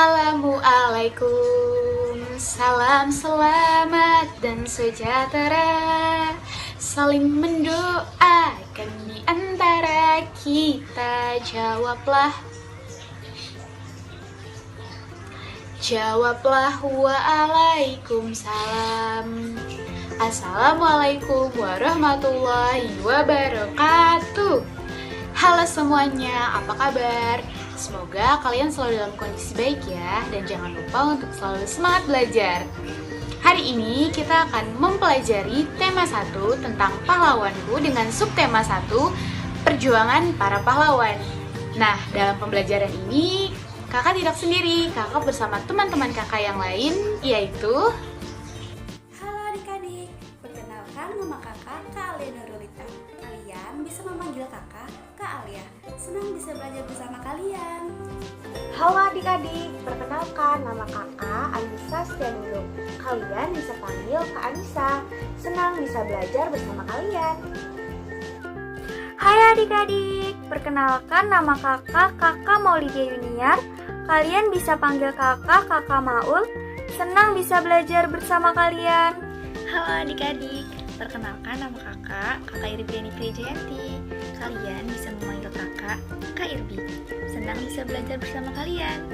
Assalamualaikum, salam selamat dan sejahtera. Saling mendoakan di antara kita. Jawablah waalaikumsalam. Assalamualaikum warahmatullahi wabarakatuh. Halo semuanya, apa kabar? Semoga kalian selalu dalam kondisi baik ya. Dan jangan lupa untuk selalu semangat belajar. Hari ini kita akan mempelajari tema 1 tentang pahlawanku dengan subtema 1, perjuangan para pahlawan. Nah, dalam pembelajaran ini kakak tidak sendiri, kakak bersama teman-teman kakak yang lain, yaitu Halo adik-adik, perkenalkan nama kakak Kak Alia Nurulita. Kalian bisa memanggil kakak Kak Alia. Senang bisa belajar bersama kalian. Halo adik-adik, perkenalkan nama kakak Anissa Setianurung. Kalian bisa panggil Kak Anissa. Senang bisa belajar bersama kalian. Hai adik-adik, perkenalkan nama kakak Maulidia Yuniar. Kalian bisa panggil kakak Maul. Senang bisa belajar bersama kalian. Halo adik-adik, perkenalkan nama kakak Irbiani Prijayanti. Kalian bisa memanggil kakak Kak Irbi. Senang bisa belajar bersama kalian.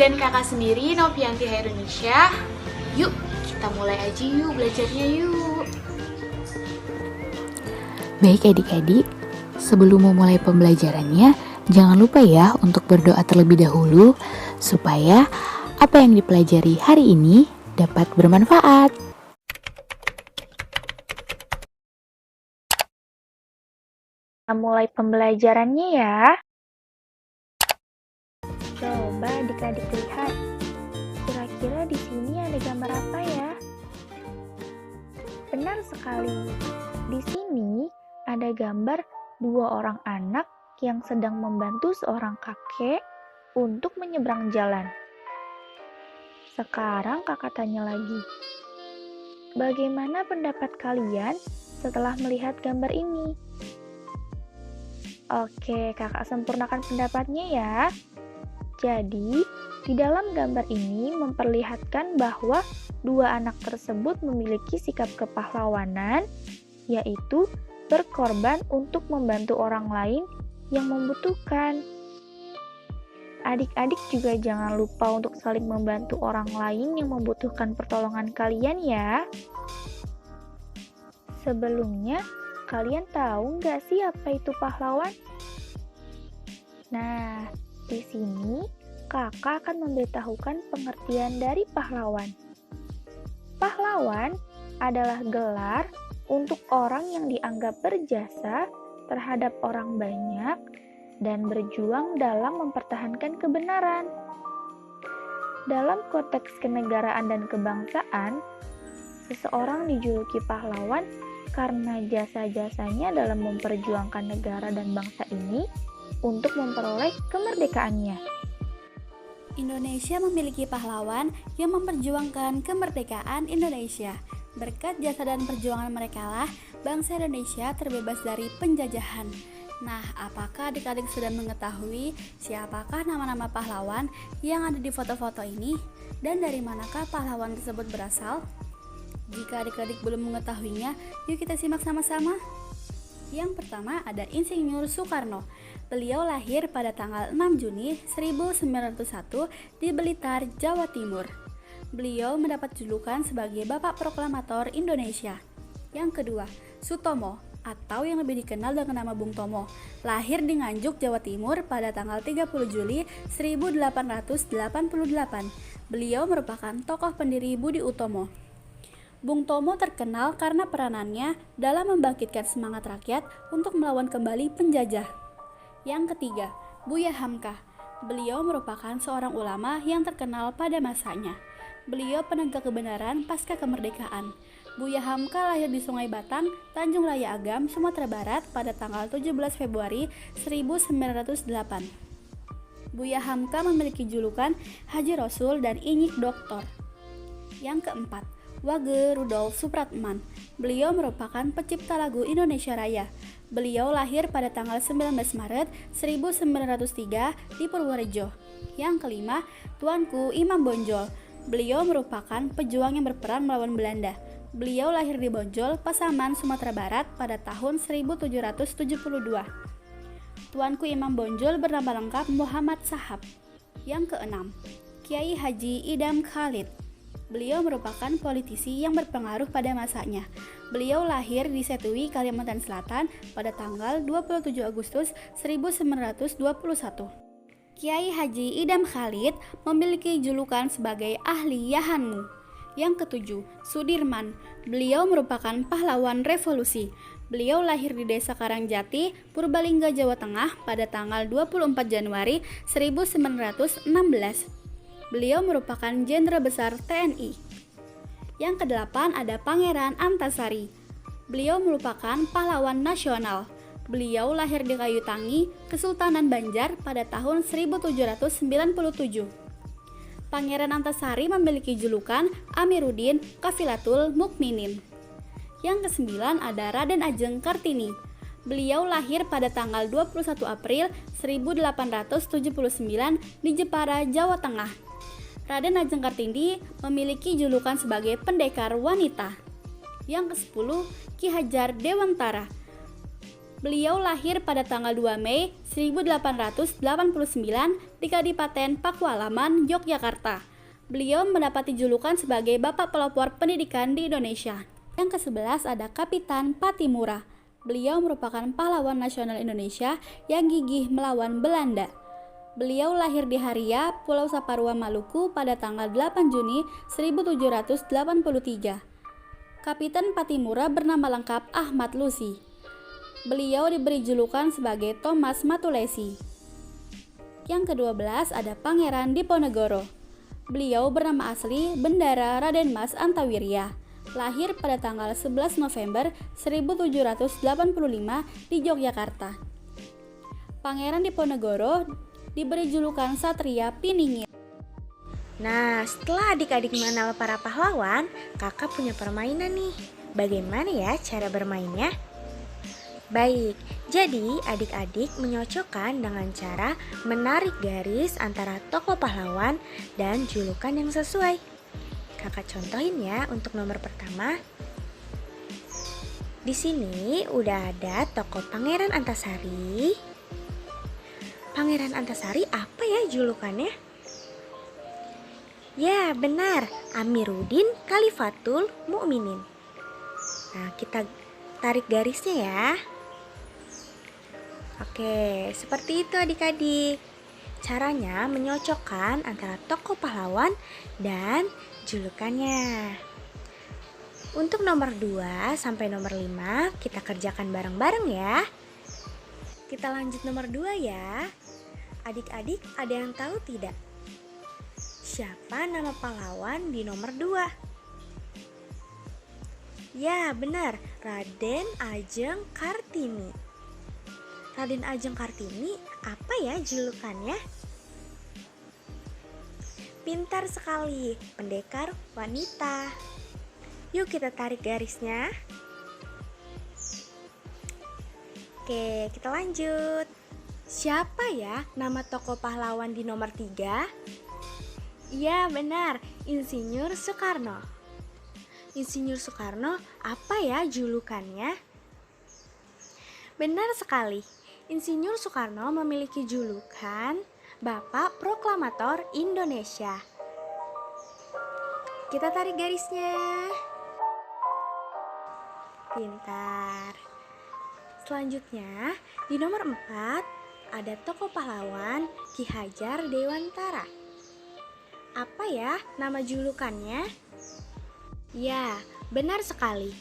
dan kakak sendiri Novianti Hairunisya. Yuk, kita mulai aja yuk belajarnya yuk. Baik adik-adik, sebelum memulai pembelajarannya, jangan lupa ya untuk berdoa terlebih dahulu supaya apa yang dipelajari hari ini dapat bermanfaat. Kita mulai pembelajarannya ya. Coba adik-adik lihat. Kira-kira di sini ada gambar apa ya? Benar sekali. Di sini ada gambar 2 orang anak yang sedang membantu seorang kakek untuk menyeberang jalan. Sekarang kakak tanya lagi. Bagaimana pendapat kalian setelah melihat gambar ini? Oke, kakak sempurnakan pendapatnya ya. Jadi, di dalam gambar ini memperlihatkan bahwa 2 anak tersebut memiliki sikap kepahlawanan, yaitu berkorban untuk membantu orang lain yang membutuhkan. Adik-adik juga jangan lupa untuk saling membantu orang lain yang membutuhkan pertolongan kalian ya. Sebelumnya, kalian tahu nggak sih apa itu pahlawan? Nah, di sini kakak akan memberitahukan pengertian dari pahlawan. Pahlawan adalah gelar untuk orang yang dianggap berjasa terhadap orang banyak dan berjuang dalam mempertahankan kebenaran. Dalam konteks kenegaraan dan kebangsaan, seseorang dijuluki pahlawan karena jasa-jasanya dalam memperjuangkan negara dan bangsa ini untuk memperoleh kemerdekaannya. Indonesia memiliki pahlawan yang memperjuangkan kemerdekaan Indonesia. Berkat jasa dan perjuangan mereka lah bangsa Indonesia terbebas dari penjajahan. Nah, apakah adik-adik sudah mengetahui siapakah nama-nama pahlawan yang ada di foto-foto ini? Dan dari manakah pahlawan tersebut berasal? Jika adik-adik belum mengetahuinya, yuk kita simak sama-sama. Yang pertama ada Insinyur Soekarno. Beliau lahir pada tanggal 6 Juni 1901 di Blitar, Jawa Timur. Beliau mendapat julukan sebagai Bapak Proklamator Indonesia. Yang kedua, Sutomo atau yang lebih dikenal dengan nama Bung Tomo, lahir di Nganjuk, Jawa Timur pada tanggal 30 Juli 1888. Beliau merupakan tokoh pendiri Budi Utomo. Bung Tomo terkenal karena peranannya dalam membangkitkan semangat rakyat untuk melawan kembali penjajah. Yang ketiga, Buya Hamka. Beliau merupakan seorang ulama yang terkenal pada masanya. Beliau penegak kebenaran pasca kemerdekaan. Buya Hamka lahir di Sungai Batang, Tanjung Raya Agam, Sumatera Barat pada tanggal 17 Februari 1908. Buya Hamka memiliki julukan Haji Rasul dan Inyik Doktor. Yang keempat, Wage Rudolf Supratman. Beliau merupakan pencipta lagu Indonesia Raya. Beliau lahir pada tanggal 19 Maret 1903 di Purworejo. Yang kelima, Tuanku Imam Bonjol. Beliau merupakan pejuang yang berperang melawan Belanda. Beliau lahir di Bonjol, Pasaman, Sumatera Barat pada tahun 1772. Tuanku Imam Bonjol bernama lengkap Muhammad Sahab. Yang keenam, Kiai Haji Idam Khalid. Beliau merupakan politisi yang berpengaruh pada masanya. Beliau lahir di Setui, Kalimantan Selatan pada tanggal 27 Agustus 1921. Kiai Haji Idam Khalid memiliki julukan sebagai ahli Yahanmu. Yang ketujuh, Sudirman. Beliau merupakan pahlawan revolusi. Beliau lahir di Desa Karangjati, Purbalingga, Jawa Tengah pada tanggal 24 Januari 1916. Beliau merupakan jenderal besar TNI. Yang kedelapan ada Pangeran Antasari. Beliau merupakan pahlawan nasional. Beliau lahir di Kayu Tangi, Kesultanan Banjar pada tahun 1797. Pangeran Antasari memiliki julukan Amiruddin Kafilatul Mukminin. Yang kesembilan ada Raden Ajeng Kartini. Beliau lahir pada tanggal 21 April 1879 di Jepara, Jawa Tengah. Raden Ajeng Kartini memiliki julukan sebagai pendekar wanita. Yang ke-10, Ki Hajar Dewantara. Beliau lahir pada tanggal 2 Mei 1889 di Kadipaten Pakualaman, Yogyakarta. Beliau mendapati julukan sebagai Bapak Pelopor Pendidikan di Indonesia. Yang ke-11 ada Kapitan Patimura. Beliau merupakan pahlawan nasional Indonesia yang gigih melawan Belanda. Beliau lahir di Haria, Pulau Saparua, Maluku pada tanggal 8 Juni 1783. Kapitan Patimura bernama lengkap Ahmad Lusi. Beliau diberi julukan sebagai Thomas Matulesi. Yang ke-12 ada Pangeran Diponegoro. Beliau bernama asli Bendara Raden Mas Antawirya. Lahir pada tanggal 11 November 1785 di Yogyakarta. Pangeran Diponegoro diberi julukan Satria Piningit. Nah, setelah adik-adik mengenal para pahlawan, kakak punya permainan nih. Bagaimana ya cara bermainnya? Baik, jadi adik-adik menyocokkan dengan cara menarik garis antara tokoh pahlawan dan julukan yang sesuai. Kakak contohin ya untuk nomor pertama. Di sini udah ada tokoh Pangeran Antasari. Pangeran Antasari apa ya julukannya? Ya benar, Amiruddin Khalifatul Mukminin. Nah, kita tarik garisnya ya. Oke, seperti itu adik-adik. Caranya menyocokkan antara tokoh pahlawan dan julukannya. Untuk nomor 2 sampai nomor 5 kita kerjakan bareng-bareng ya. Kita lanjut nomor 2 ya. Adik-adik ada yang tahu tidak? Siapa nama pahlawan di nomor 2? Ya benar, Raden Ajeng Kartini. Raden Ajeng Kartini apa ya julukannya? Pintar sekali, pendekar wanita. Yuk kita tarik garisnya. Oke, kita lanjut. Siapa ya nama tokoh pahlawan di nomor 3? Iya benar, Insinyur Soekarno. Insinyur Soekarno apa ya julukannya? Benar sekali, Insinyur Soekarno memiliki julukan Bapak Proklamator Indonesia. Kita tarik garisnya. Pintar. Selanjutnya, di nomor 4 ada tokoh pahlawan Ki Hajar Dewantara. Apa ya nama julukannya? Ya, benar sekali.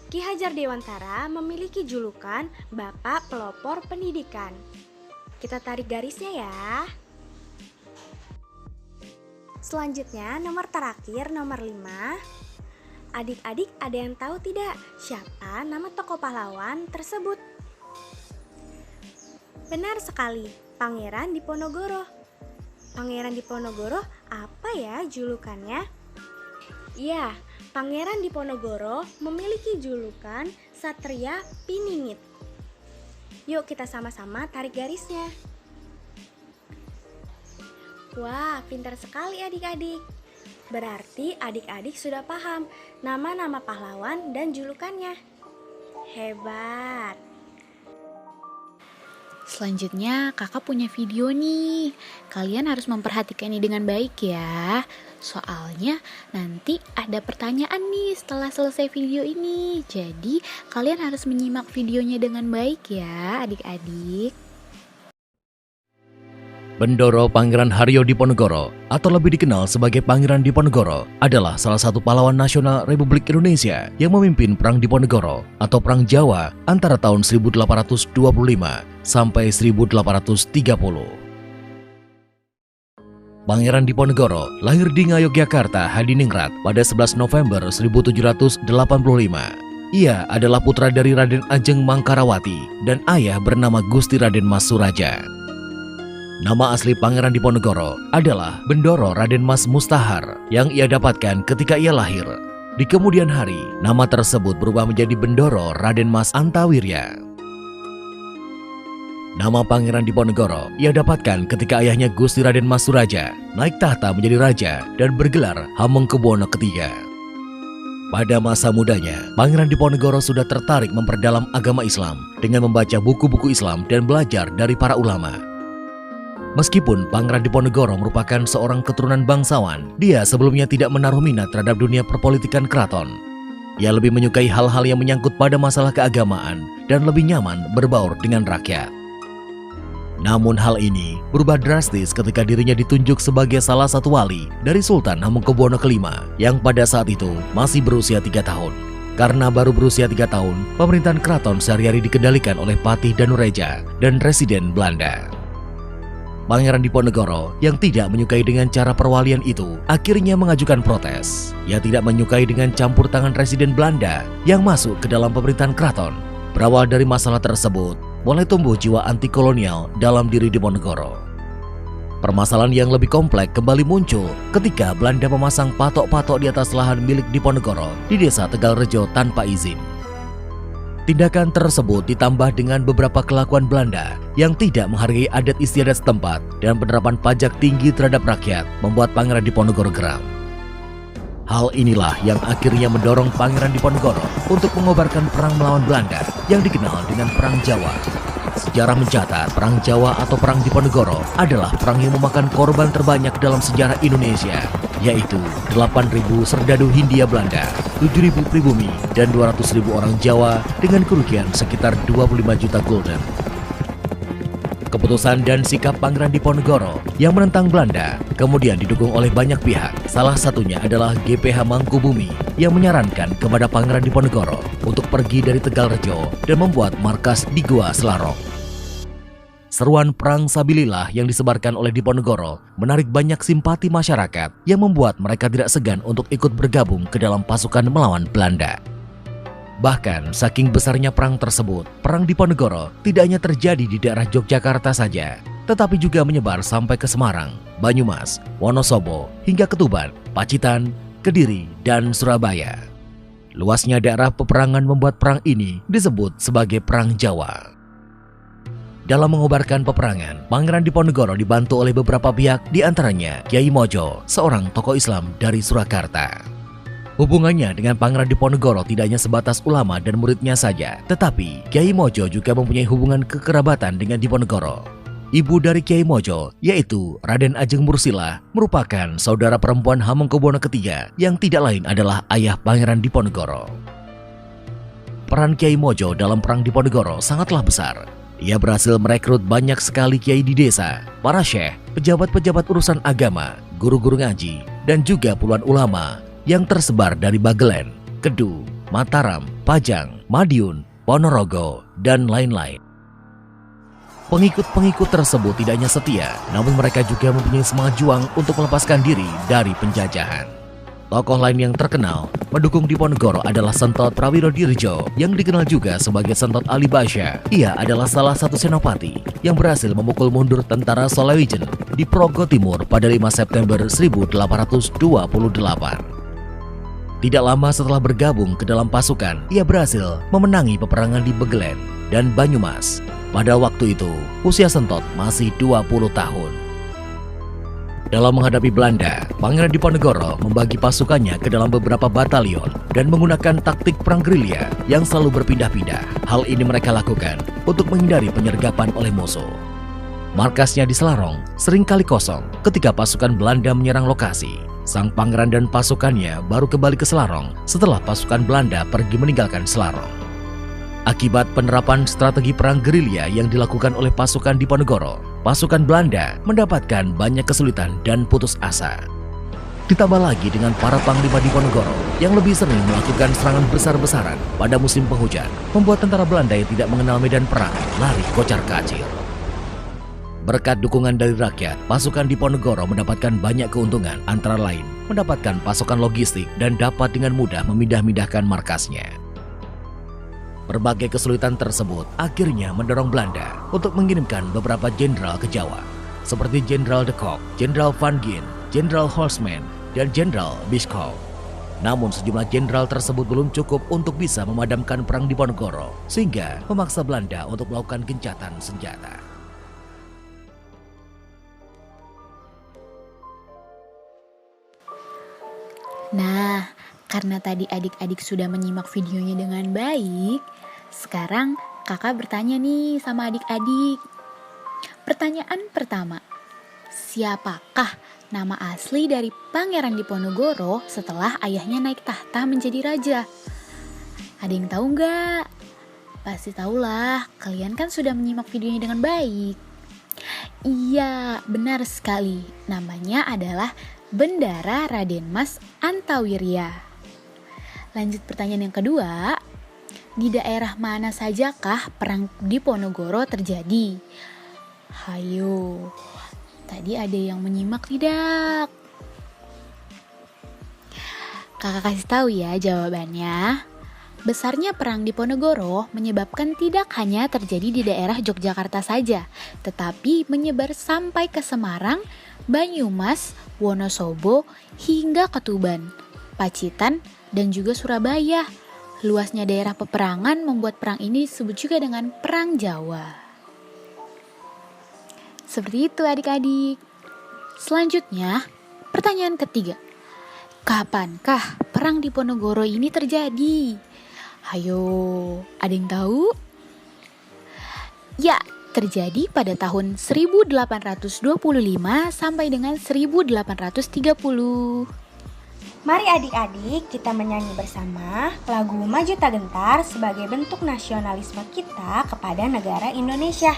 Ki Hajar Dewantara memiliki julukan Bapak Pelopor Pendidikan. Kita tarik garisnya ya. Selanjutnya, nomor terakhir, nomor 5. Adik-adik ada yang tahu tidak siapa nama tokoh pahlawan tersebut? Benar sekali, Pangeran Diponegoro. Pangeran Diponegoro apa ya julukannya? Ya, Pangeran Diponegoro memiliki julukan Satria Piningit. Yuk kita sama-sama tarik garisnya. Wah, pintar sekali adik-adik. Berarti adik-adik sudah paham nama-nama pahlawan dan julukannya. Hebat. Selanjutnya kakak punya video nih. Kalian harus memperhatikan ini dengan baik ya. Soalnya nanti ada pertanyaan nih setelah selesai video ini. Jadi kalian harus menyimak videonya dengan baik ya adik-adik. Bendoro Pangeran Haryo Diponegoro atau lebih dikenal sebagai Pangeran Diponegoro adalah salah satu pahlawan nasional Republik Indonesia yang memimpin Perang Diponegoro atau Perang Jawa antara tahun 1825 sampai 1830. Pangeran Diponegoro lahir di Ngayogyakarta, Hadiningrat pada 11 November 1785. Ia adalah putra dari Raden Ajeng Mangkarawati dan ayah bernama Gusti Raden Mas Suraja. Nama asli Pangeran Diponegoro adalah Bendoro Raden Mas Mustahar yang ia dapatkan ketika ia lahir. Di kemudian hari, nama tersebut berubah menjadi Bendoro Raden Mas Antawirya. Nama Pangeran Diponegoro ia dapatkan ketika ayahnya Gusti Raden Mas Suraja naik tahta menjadi raja dan bergelar Hamengkubuwono III. Pada masa mudanya, Pangeran Diponegoro sudah tertarik memperdalam agama Islam dengan membaca buku-buku Islam dan belajar dari para ulama. Meskipun Pangeran Diponegoro merupakan seorang keturunan bangsawan, dia sebelumnya tidak menaruh minat terhadap dunia perpolitikan keraton. Ia lebih menyukai hal-hal yang menyangkut pada masalah keagamaan dan lebih nyaman berbaur dengan rakyat. Namun hal ini berubah drastis ketika dirinya ditunjuk sebagai salah satu wali dari Sultan Hamengkubuwono V yang pada saat itu masih berusia 3 tahun. Karena baru berusia 3 tahun, pemerintahan keraton sehari-hari dikendalikan oleh Patih Danureja dan Residen Belanda. Pangeran Diponegoro yang tidak menyukai dengan cara perwalian itu akhirnya mengajukan protes. Ia tidak menyukai dengan campur tangan Residen Belanda yang masuk ke dalam pemerintahan keraton. Berawal dari masalah tersebut, mulai tumbuh jiwa anti kolonial dalam diri Diponegoro. Permasalahan yang lebih kompleks kembali muncul ketika Belanda memasang patok-patok di atas lahan milik Diponegoro di desa Tegalrejo tanpa izin. Tindakan tersebut ditambah dengan beberapa kelakuan Belanda yang tidak menghargai adat istiadat setempat dan penerapan pajak tinggi terhadap rakyat membuat Pangeran Diponegoro geram. Hal inilah yang akhirnya mendorong Pangeran Diponegoro untuk mengobarkan perang melawan Belanda yang dikenal dengan Perang Jawa. Sejarah mencatat Perang Jawa atau Perang Diponegoro adalah perang yang memakan korban terbanyak dalam sejarah Indonesia, yaitu 8.000 serdadu Hindia Belanda, 7.000 pribumi, dan 200.000 orang Jawa dengan kerugian sekitar 25 juta gulden. Keputusan dan sikap Pangeran Diponegoro yang menentang Belanda kemudian didukung oleh banyak pihak. Salah satunya adalah GPH Mangkubumi yang menyarankan kepada Pangeran Diponegoro untuk pergi dari Tegalrejo dan membuat markas di Gua Selarong. Seruan perang Sabilillah yang disebarkan oleh Diponegoro menarik banyak simpati masyarakat yang membuat mereka tidak segan untuk ikut bergabung ke dalam pasukan melawan Belanda. Bahkan saking besarnya perang tersebut, Perang Diponegoro tidak hanya terjadi di daerah Yogyakarta saja, tetapi juga menyebar sampai ke Semarang, Banyumas, Wonosobo, hingga ke Tuban, Pacitan, Kediri, dan Surabaya. Luasnya daerah peperangan membuat perang ini disebut sebagai Perang Jawa. Dalam mengobarkan peperangan, Pangeran Diponegoro dibantu oleh beberapa pihak, di antaranya Kiai Mojo, seorang tokoh Islam dari Surakarta. Hubungannya dengan Pangeran Diponegoro tidak hanya sebatas ulama dan muridnya saja, tetapi Kiai Mojo juga mempunyai hubungan kekerabatan dengan Diponegoro. Ibu dari Kiai Mojo, yaitu Raden Ajeng Mursilah, merupakan saudara perempuan Hamengkubuwono III yang tidak lain adalah ayah Pangeran Diponegoro. Peran Kiai Mojo dalam Perang Diponegoro sangatlah besar. Ia berhasil merekrut banyak sekali kiai di desa, para syekh, pejabat-pejabat urusan agama, guru-guru ngaji, dan juga puluhan ulama yang tersebar dari Bagelen, Kedu, Mataram, Pajang, Madiun, Ponorogo, dan lain-lain. Pengikut-pengikut tersebut tidak hanya setia, namun mereka juga mempunyai semangat juang untuk melepaskan diri dari penjajahan. Tokoh lain yang terkenal mendukung Diponegoro adalah Sentot Prawirodirjo yang dikenal juga sebagai Sentot Ali Basya. Ia adalah salah satu senopati yang berhasil memukul mundur tentara Solawejen di Progo Timur pada 5 September 1828. Tidak lama setelah bergabung ke dalam pasukan, ia berhasil memenangi peperangan di Begelen dan Banyumas. Pada waktu itu, usia Sentot masih 20 tahun. Dalam menghadapi Belanda, Pangeran Diponegoro membagi pasukannya ke dalam beberapa batalion dan menggunakan taktik perang gerilya yang selalu berpindah-pindah. Hal ini mereka lakukan untuk menghindari penyergapan oleh musuh. Markasnya di Selarong seringkali kosong ketika pasukan Belanda menyerang lokasi. Sang pangeran dan pasukannya baru kembali ke Selarong setelah pasukan Belanda pergi meninggalkan Selarong. Akibat penerapan strategi perang gerilya yang dilakukan oleh pasukan Diponegoro, pasukan Belanda mendapatkan banyak kesulitan dan putus asa. Ditambah lagi dengan para panglima Diponegoro yang lebih sering melakukan serangan besar-besaran pada musim penghujan, membuat tentara Belanda yang tidak mengenal medan perang lari kocar-kacir. Berkat dukungan dari rakyat, pasukan Diponegoro mendapatkan banyak keuntungan, antara lain mendapatkan pasokan logistik dan dapat dengan mudah memindah-mindahkan markasnya. Berbagai kesulitan tersebut akhirnya mendorong Belanda untuk mengirimkan beberapa jenderal ke Jawa, seperti Jenderal de Kock, Jenderal Van Gien, Jenderal Holzman, dan Jenderal Bischoff. Namun sejumlah jenderal tersebut belum cukup untuk bisa memadamkan perang Diponegoro, sehingga memaksa Belanda untuk melakukan gencatan senjata. Nah, karena tadi adik-adik sudah menyimak videonya dengan baik, sekarang kakak bertanya nih sama adik-adik. Pertanyaan pertama, siapakah nama asli dari Pangeran Diponegoro setelah ayahnya naik tahta menjadi raja? Ada yang tahu nggak? Pasti tahulah, kalian kan sudah menyimak videonya dengan baik. Iya, benar sekali. Namanya adalah Bendara Raden Mas Antawirya. Lanjut pertanyaan yang kedua, di daerah mana sajakah perang Diponegoro terjadi? Hayo, tadi ada yang menyimak tidak? Kakak kasih tahu ya jawabannya. Besarnya perang Diponegoro menyebabkan tidak hanya terjadi di daerah Yogyakarta saja, tetapi menyebar sampai ke Semarang, Banyumas, Wonosobo, hingga ke Tuban, Pacitan, dan juga Surabaya. Luasnya daerah peperangan membuat perang ini disebut juga dengan Perang Jawa. Seperti itu adik-adik. Selanjutnya, pertanyaan ketiga. Kapankah perang Diponegoro ini terjadi? Hayo, ada yang tahu? Ya, terjadi pada tahun 1825 sampai dengan 1830. Mari adik-adik kita menyanyi bersama lagu Maju Tak Gentar sebagai bentuk nasionalisme kita kepada negara Indonesia.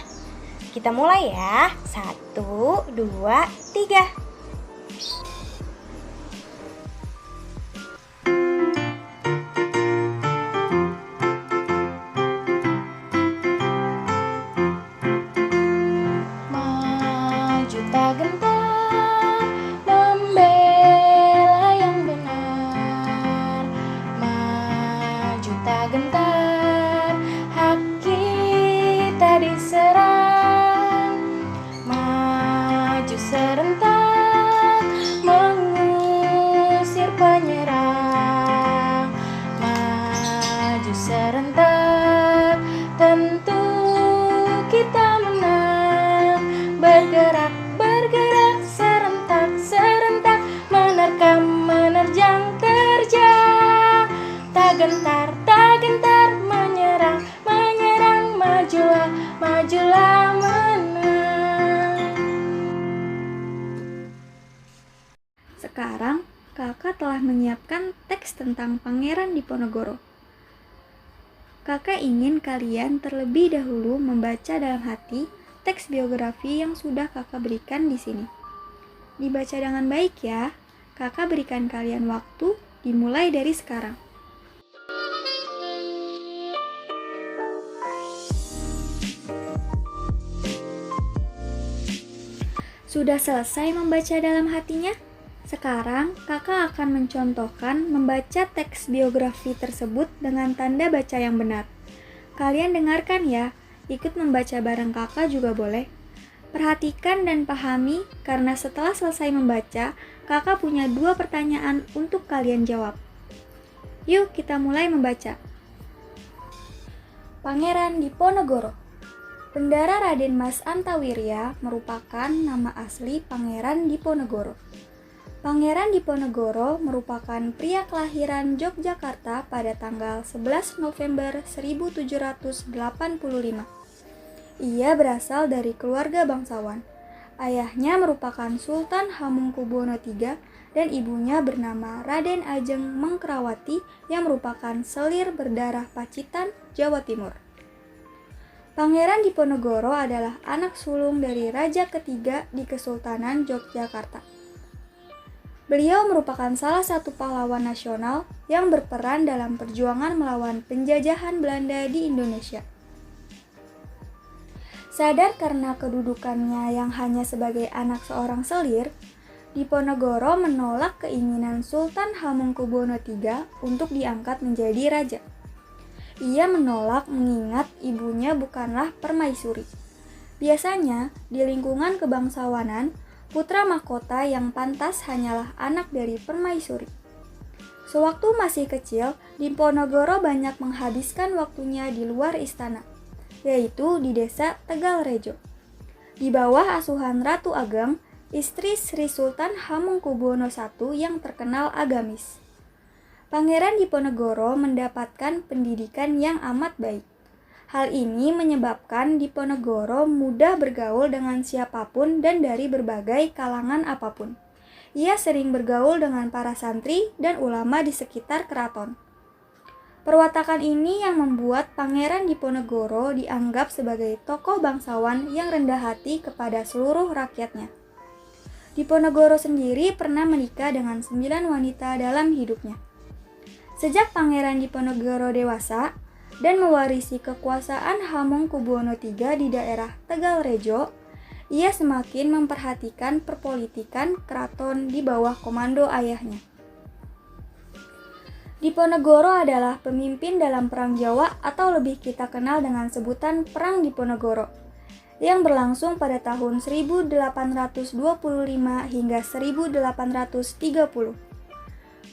Kita mulai ya. 1, 2, 3. Maju tak gentar, membela yang benar. Maju tak gentar, hak kita diserang. Maju serentak, mengusir penyerang. Maju serentak, tentu kita menang. Bergerak, bergerak, serentak, serentak, menerkam, menerjang, terjang. Tak gentar, menyerang, menyerang, majulah, majulah, menang. Sekarang kakak telah menyiapkan teks tentang Pangeran Diponegoro. Kakak ingin kalian terlebih dahulu membaca dalam hati teks biografi yang sudah kakak berikan di sini. Dibaca dengan baik ya. Kakak berikan kalian waktu dimulai dari sekarang. Sudah selesai membaca dalam hatinya? Sekarang kakak akan mencontohkan membaca teks biografi tersebut dengan tanda baca yang benar. Kalian dengarkan ya. Ikut membaca bareng kakak juga boleh. Perhatikan dan pahami karena setelah selesai membaca, kakak punya 2 pertanyaan untuk kalian jawab. Yuk kita mulai membaca. Pangeran Diponegoro. Bendara Raden Mas Antawirya merupakan nama asli Pangeran Diponegoro. Pangeran Diponegoro merupakan pria kelahiran Yogyakarta pada tanggal 11 November 1785. Ia berasal dari keluarga bangsawan. Ayahnya merupakan Sultan Hamengkubuwono III dan ibunya bernama Raden Ajeng Mengkrawati yang merupakan selir berdarah Pacitan, Jawa Timur. Pangeran Diponegoro adalah anak sulung dari Raja ketiga di Kesultanan Yogyakarta. Beliau merupakan salah satu pahlawan nasional yang berperan dalam perjuangan melawan penjajahan Belanda di Indonesia. Sadar karena kedudukannya yang hanya sebagai anak seorang selir, Diponegoro menolak keinginan Sultan Hamengkubuwono III untuk diangkat menjadi raja. Ia menolak mengingat ibunya bukanlah permaisuri. Biasanya, di lingkungan kebangsawanan, putra mahkota yang pantas hanyalah anak dari permaisuri. Sewaktu masih kecil, Diponegoro banyak menghabiskan waktunya di luar istana, yaitu di desa Tegalrejo. Di bawah asuhan Ratu Ageng, istri Sri Sultan Hamengkubuwono I yang terkenal agamis. Pangeran Diponegoro mendapatkan pendidikan yang amat baik. Hal ini menyebabkan Diponegoro mudah bergaul dengan siapapun dan dari berbagai kalangan apapun. Ia sering bergaul dengan para santri dan ulama di sekitar keraton. Perwatakan ini yang membuat Pangeran Diponegoro dianggap sebagai tokoh bangsawan yang rendah hati kepada seluruh rakyatnya. Diponegoro sendiri pernah menikah dengan 9 wanita dalam hidupnya. Sejak Pangeran Diponegoro dewasa dan mewarisi kekuasaan Hamengkubuwono III di daerah Tegalrejo, ia semakin memperhatikan perpolitikan keraton di bawah komando ayahnya. Diponegoro adalah pemimpin dalam Perang Jawa atau lebih kita kenal dengan sebutan Perang Diponegoro, yang berlangsung pada tahun 1825 hingga 1830.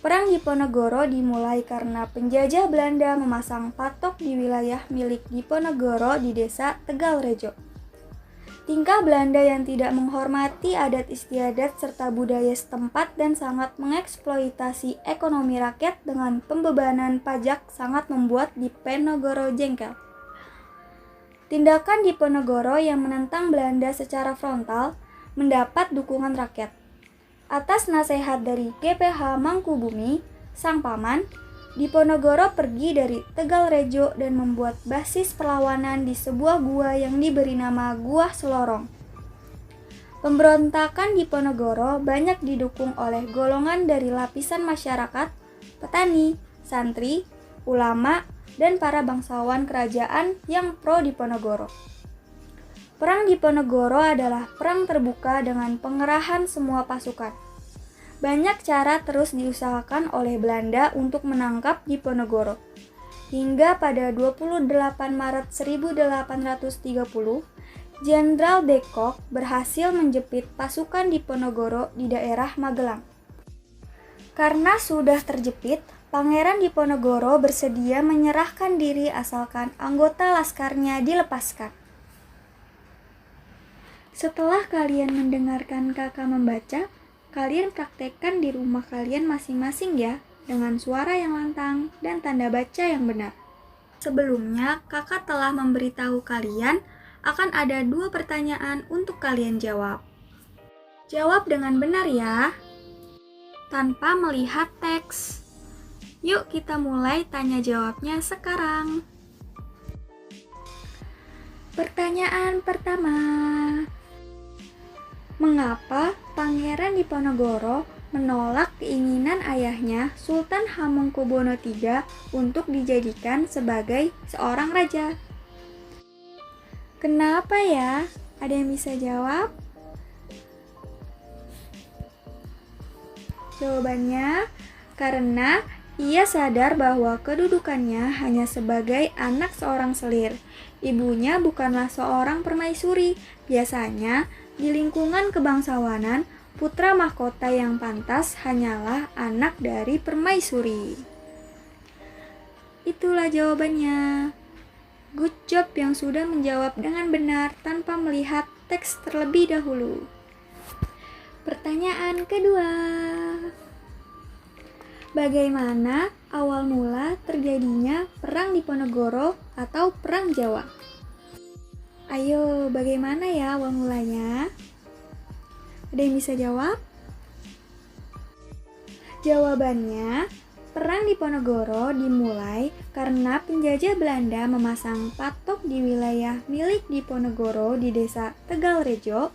Perang Diponegoro dimulai karena penjajah Belanda memasang patok di wilayah milik Diponegoro di desa Tegalrejo. Tingkah Belanda yang tidak menghormati adat istiadat serta budaya setempat dan sangat mengeksploitasi ekonomi rakyat dengan pembebanan pajak sangat membuat Diponegoro jengkel. Tindakan Diponegoro yang menentang Belanda secara frontal mendapat dukungan rakyat. Atas nasihat dari GPH Mangkubumi, sang paman, Diponegoro pergi dari Tegalrejo dan membuat basis perlawanan di sebuah gua yang diberi nama Gua Selorong. Pemberontakan Diponegoro banyak didukung oleh golongan dari lapisan masyarakat, petani, santri, ulama, dan para bangsawan kerajaan yang pro Diponegoro. Perang Diponegoro adalah perang terbuka dengan pengerahan semua pasukan. Banyak cara terus diusahakan oleh Belanda untuk menangkap Diponegoro. Hingga pada 28 Maret 1830, Jenderal de Kock berhasil menjepit pasukan Diponegoro di daerah Magelang. Karena sudah terjepit, Pangeran Diponegoro bersedia menyerahkan diri asalkan anggota laskarnya dilepaskan. Setelah kalian mendengarkan kakak membaca, kalian praktekkan di rumah kalian masing-masing ya, dengan suara yang lantang dan tanda baca yang benar. Sebelumnya, kakak telah memberitahu kalian akan ada 2 pertanyaan untuk kalian jawab. Jawab dengan benar ya, tanpa melihat teks. Yuk kita mulai tanya jawabnya sekarang. Pertanyaan pertama. Mengapa Pangeran Diponegoro menolak keinginan ayahnya Sultan Hamengkubuwono III untuk dijadikan sebagai seorang raja? Kenapa ya? Ada yang bisa jawab? Jawabannya, karena ia sadar bahwa kedudukannya hanya sebagai anak seorang selir. Ibunya bukanlah seorang permaisuri. Biasanya, di lingkungan kebangsawanan, putra mahkota yang pantas hanyalah anak dari permaisuri. Itulah jawabannya. Good job yang sudah menjawab dengan benar tanpa melihat teks terlebih dahulu. Pertanyaan kedua. Bagaimana awal mula terjadinya Perang Diponegoro atau Perang Jawa? Ayo, bagaimana ya awal mulanya? Ada yang bisa jawab? Jawabannya, Perang Diponegoro dimulai karena penjajah Belanda memasang patok di wilayah milik Diponegoro di desa Tegalrejo.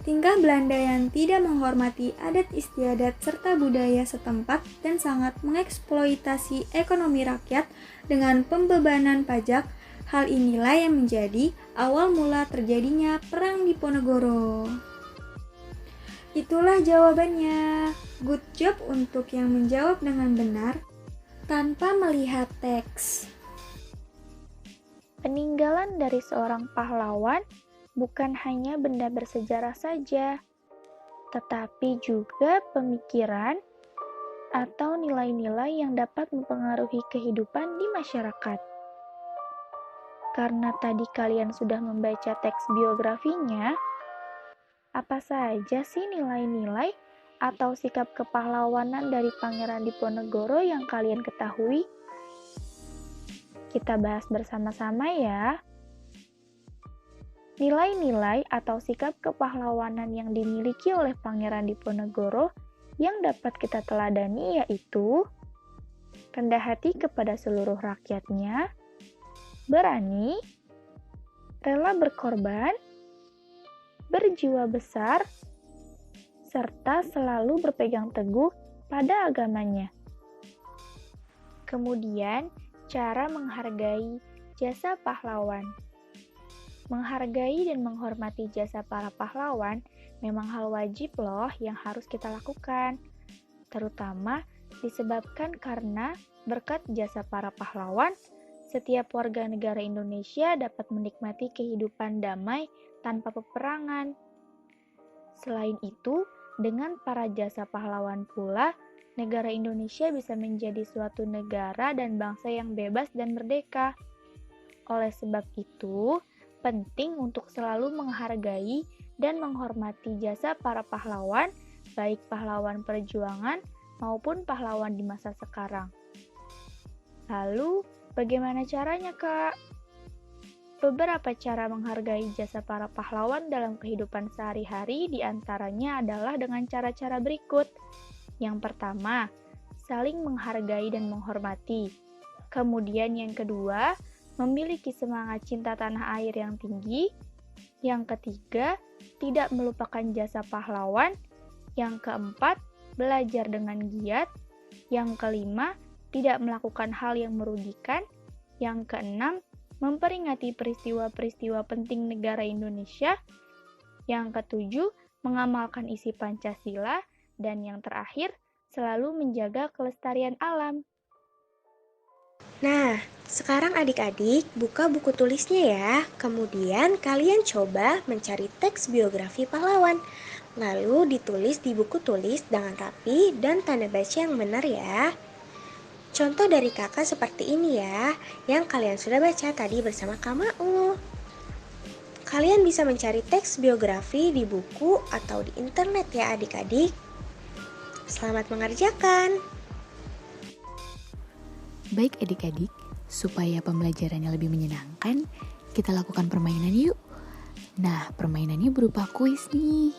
Tingkah Belanda yang tidak menghormati adat istiadat serta budaya setempat dan sangat mengeksploitasi ekonomi rakyat dengan pembebanan pajak. Hal inilah yang menjadi awal mula terjadinya Perang Diponegoro. Itulah jawabannya. Good job untuk yang menjawab dengan benar tanpa melihat teks. Peninggalan dari seorang pahlawan bukan hanya benda bersejarah saja, tetapi juga pemikiran atau nilai-nilai yang dapat mempengaruhi kehidupan di masyarakat. Karena tadi kalian sudah membaca teks biografinya, apa saja sih nilai-nilai atau sikap kepahlawanan dari Pangeran Diponegoro yang kalian ketahui? Kita bahas bersama-sama ya. Nilai-nilai atau sikap kepahlawanan yang dimiliki oleh Pangeran Diponegoro yang dapat kita teladani yaitu rendah hati kepada seluruh rakyatnya, berani, rela berkorban, berjiwa besar, serta selalu berpegang teguh pada agamanya. Kemudian, cara menghargai jasa pahlawan. Menghargai dan menghormati jasa para pahlawan memang hal wajib loh yang harus kita lakukan. Terutama disebabkan karena berkat jasa para pahlawan, setiap warga negara Indonesia dapat menikmati kehidupan damai tanpa peperangan. Selain itu, dengan para jasa pahlawan pula, negara Indonesia bisa menjadi suatu negara dan bangsa yang bebas dan merdeka. Oleh sebab itu, penting untuk selalu menghargai dan menghormati jasa para pahlawan, baik pahlawan perjuangan maupun pahlawan di masa sekarang. Lalu, bagaimana caranya, Kak? Beberapa cara menghargai jasa para pahlawan dalam kehidupan sehari-hari diantaranya adalah dengan cara-cara berikut. Yang pertama, saling menghargai dan menghormati. Kemudian yang kedua, memiliki semangat cinta tanah air yang tinggi. Yang ketiga, tidak melupakan jasa pahlawan. Yang keempat, belajar dengan giat. Yang kelima, tidak melakukan hal yang merugikan. Yang keenam, memperingati peristiwa-peristiwa penting negara Indonesia. Yang ketujuh, mengamalkan isi Pancasila. Dan yang terakhir, selalu menjaga kelestarian alam. Nah, sekarang adik-adik buka buku tulisnya ya. Kemudian kalian coba mencari teks biografi pahlawan. Lalu ditulis di buku tulis dengan rapi dan tanda baca yang benar ya. Contoh dari kakak seperti ini ya, yang kalian sudah baca tadi bersama Kak Mau. Kalian bisa mencari teks biografi di buku atau di internet ya adik-adik. Selamat mengerjakan. Baik adik-adik, supaya pembelajarannya lebih menyenangkan, kita lakukan permainan yuk. Nah, permainannya berupa kuis nih.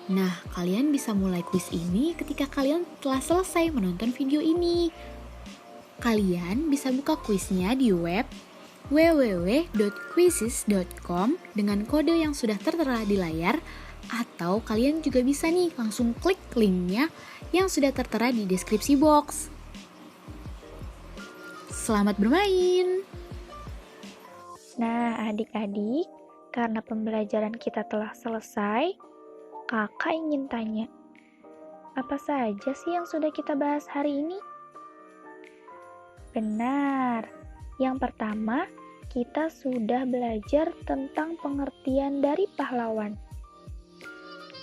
Nah, kalian bisa mulai kuis ini ketika kalian telah selesai menonton video ini. Kalian bisa buka kuisnya di web www.quizzes.com dengan kode yang sudah tertera di layar, atau kalian juga bisa nih langsung klik linknya yang sudah tertera di deskripsi box. Selamat bermain! Nah, adik-adik, karena pembelajaran kita telah selesai, kakak ingin tanya, apa saja sih yang sudah kita bahas hari ini? Benar, yang pertama, kita sudah belajar tentang pengertian dari pahlawan.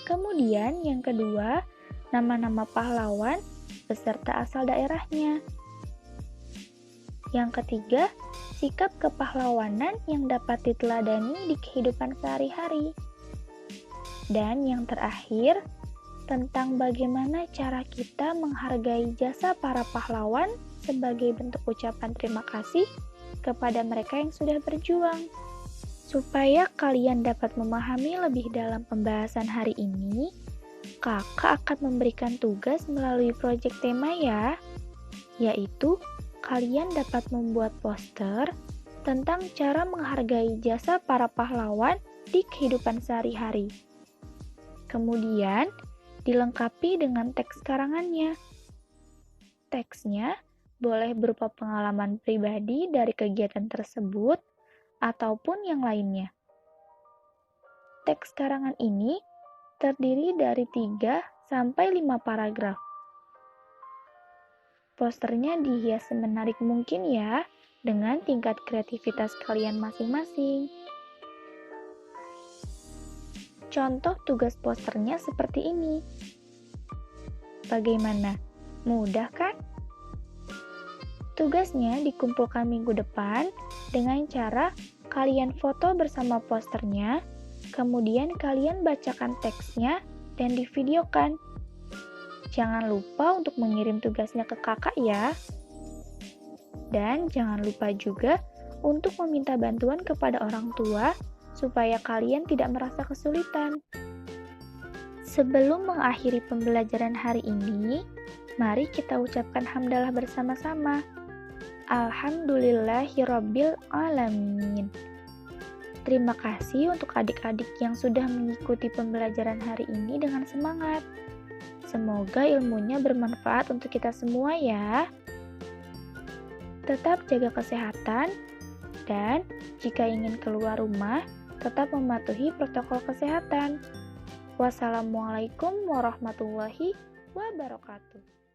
Kemudian yang kedua, nama-nama pahlawan beserta asal daerahnya. Yang ketiga, sikap kepahlawanan yang dapat diteladani di kehidupan sehari-hari. Dan yang terakhir, tentang bagaimana cara kita menghargai jasa para pahlawan sebagai bentuk ucapan terima kasih kepada mereka yang sudah berjuang. Supaya kalian dapat memahami lebih dalam pembahasan hari ini, kakak akan memberikan tugas melalui proyek tema ya, yaitu kalian dapat membuat poster tentang cara menghargai jasa para pahlawan di kehidupan sehari-hari. Kemudian, dilengkapi dengan teks karangannya. Teksnya boleh berupa pengalaman pribadi dari kegiatan tersebut ataupun yang lainnya. Teks karangan ini terdiri dari 3 sampai 5 paragraf. Posternya dihias semenarik mungkin ya, dengan tingkat kreativitas kalian masing-masing. Contoh tugas posternya seperti ini. Bagaimana? Mudah kan? Tugasnya dikumpulkan minggu depan dengan cara kalian foto bersama posternya, kemudian kalian bacakan teksnya dan divideokan. Jangan lupa untuk mengirim tugasnya ke kakak ya. Dan jangan lupa juga untuk meminta bantuan kepada orang tua supaya kalian tidak merasa kesulitan. Sebelum mengakhiri pembelajaran hari ini, mari kita ucapkan hamdalah bersama-sama. Alhamdulillahirabbil alamin. Terima kasih untuk adik-adik yang sudah mengikuti pembelajaran hari ini dengan semangat. Semoga ilmunya bermanfaat untuk kita semua ya. Tetap jaga kesehatan dan jika ingin keluar rumah, tetap mematuhi protokol kesehatan. Wassalamualaikum warahmatullahi wabarakatuh.